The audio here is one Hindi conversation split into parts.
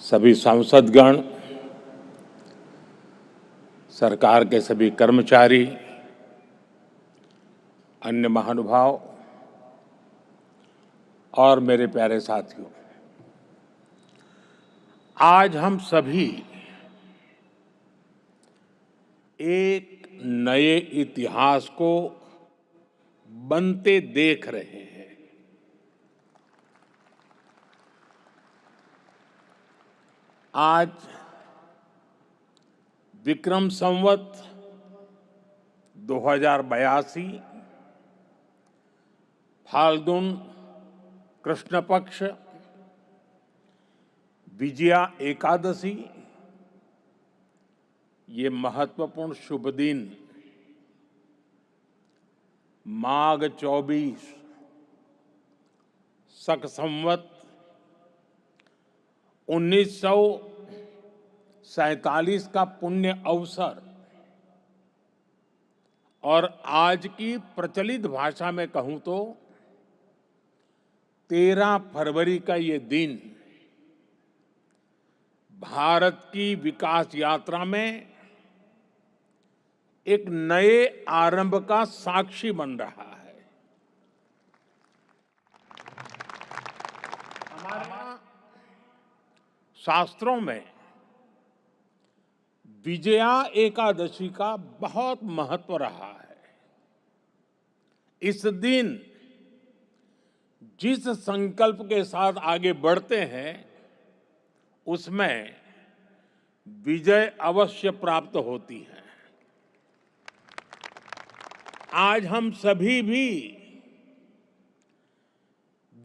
सभी सांसदगण, सरकार के सभी कर्मचारी, अन्य महानुभाव और मेरे प्यारे साथियों, आज हम सभी एक नए इतिहास को बनते देख रहे हैं। आज विक्रम संवत 2082 फाल्गुन कृष्ण पक्ष विजया एकादशी, ये महत्वपूर्ण शुभ दिन माघ 24 शक संवत 1947 का पुण्य अवसर और आज की प्रचलित भाषा में कहूं तो 13 फरवरी का ये दिन भारत की विकास यात्रा में एक नए आरंभ का साक्षी बन रहा है। हमारे शास्त्रों में विजया एकादशी का बहुत महत्व रहा है। इस दिन जिस संकल्प के साथ आगे बढ़ते हैं उसमें विजय अवश्य प्राप्त होती है। आज हम सभी भी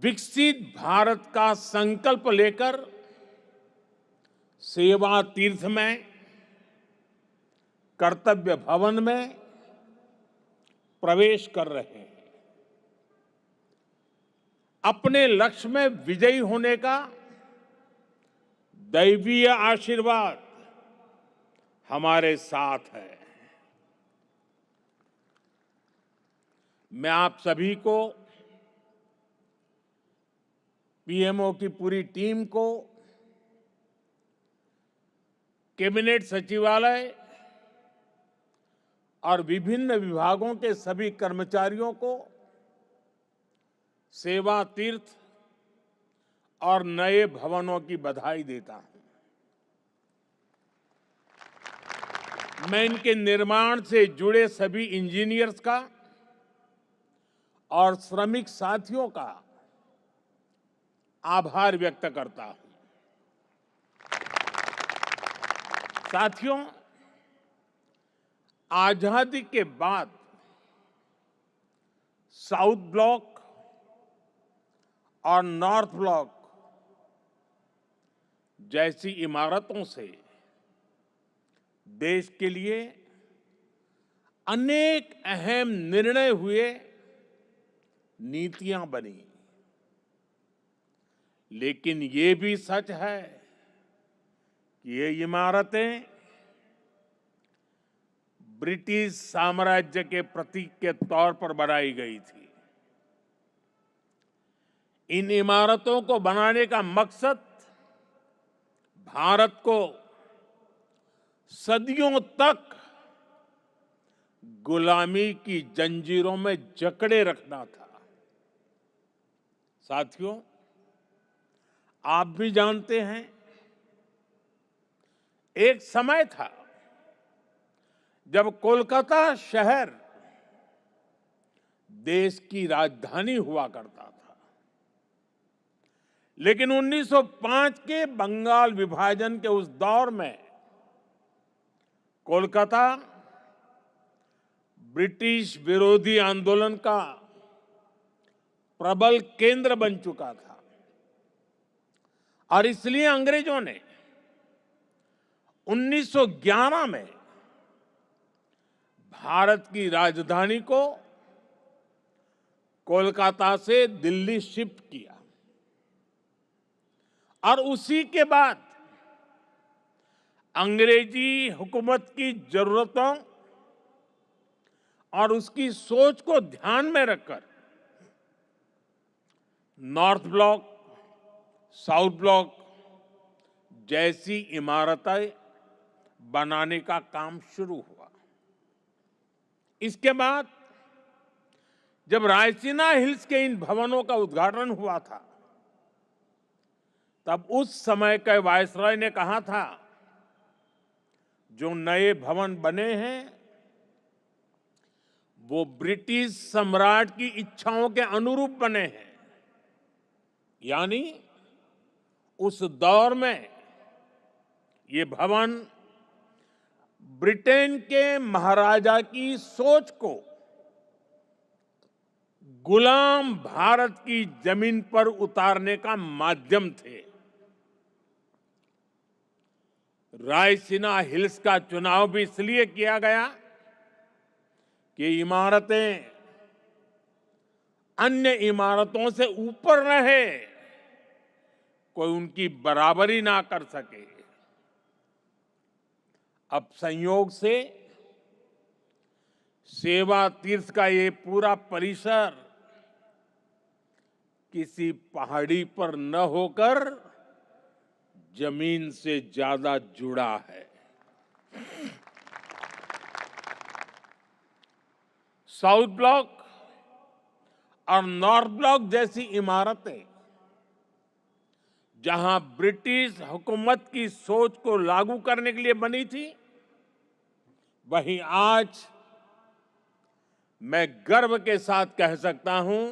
विकसित भारत का संकल्प लेकर सेवा तीर्थ में, कर्तव्य भवन में प्रवेश कर रहे हैं। अपने लक्ष्य में विजयी होने का दैवीय आशीर्वाद हमारे साथ है। मैं आप सभी को, पीएमओ की पूरी टीम को, कैबिनेट सचिवालय और विभिन्न विभागों के सभी कर्मचारियों को सेवा तीर्थ और नए भवनों की बधाई देता हूं। मैं इनके निर्माण से जुड़े सभी इंजीनियर्स का और श्रमिक साथियों का आभार व्यक्त करता हूं। साथियों, आजादी के बाद साउथ ब्लॉक और नॉर्थ ब्लॉक जैसी इमारतों से देश के लिए अनेक अहम निर्णय हुए, नीतियां बनी। लेकिन ये भी सच है कि ये इमारतें ब्रिटिश साम्राज्य के प्रतीक के तौर पर बनाई गई थी। इन इमारतों को बनाने का मकसद भारत को सदियों तक गुलामी की जंजीरों में जकड़े रखना था। साथियों, आप भी जानते हैं, एक समय था जब कोलकाता शहर देश की राजधानी हुआ करता था। लेकिन 1905 के बंगाल विभाजन के उस दौर में कोलकाता ब्रिटिश विरोधी आंदोलन का प्रबल केंद्र बन चुका था और इसलिए अंग्रेजों ने 1911 में भारत की राजधानी को कोलकाता से दिल्ली शिफ्ट किया और उसी के बाद अंग्रेजी हुकूमत की जरूरतों और उसकी सोच को ध्यान में रखकर नॉर्थ ब्लॉक, साउथ ब्लॉक जैसी इमारतें बनाने का काम शुरू हुआ। इसके बाद जब रायसीना हिल्स के इन भवनों का उद्घाटन हुआ था, तब उस समय के वायसराय ने कहा था, जो नए भवन बने हैं वो ब्रिटिश सम्राट की इच्छाओं के अनुरूप बने हैं। यानी उस दौर में ये भवन ब्रिटेन के महाराजा की सोच को गुलाम भारत की जमीन पर उतारने का माध्यम थे। रायसीना हिल्स का चुनाव भी इसलिए किया गया कि इमारतें अन्य इमारतों से ऊपर रहे, कोई उनकी बराबरी ना कर सके। अब संयोग से सेवा तीर्थ का ये पूरा परिसर किसी पहाड़ी पर न होकर जमीन से ज्यादा जुड़ा है। साउथ ब्लॉक और नॉर्थ ब्लॉक जैसी इमारतें जहां ब्रिटिश हुकूमत की सोच को लागू करने के लिए बनी थी, वहीं आज मैं गर्व के साथ कह सकता हूं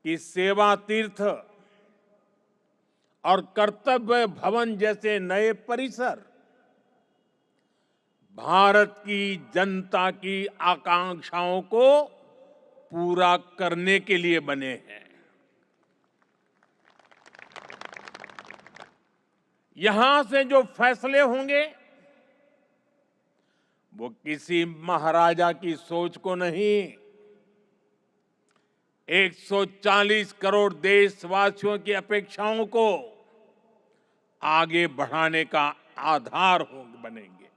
कि सेवा तीर्थ और कर्तव्य भवन जैसे नए परिसर भारत की जनता की आकांक्षाओं को पूरा करने के लिए बने हैं। यहां से जो फैसले होंगे वो किसी महाराजा की सोच को नहीं, 140 करोड़ देशवासियों की अपेक्षाओं को आगे बढ़ाने का आधार बनेंगे।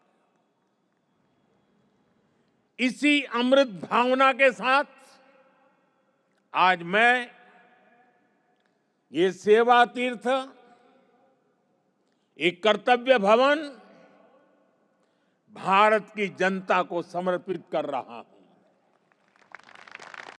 इसी अमृत भावना के साथ आज मैं ये सेवा तीर्थ, एक कर्तव्य भवन भारत की जनता को समर्पित कर रहा हूं।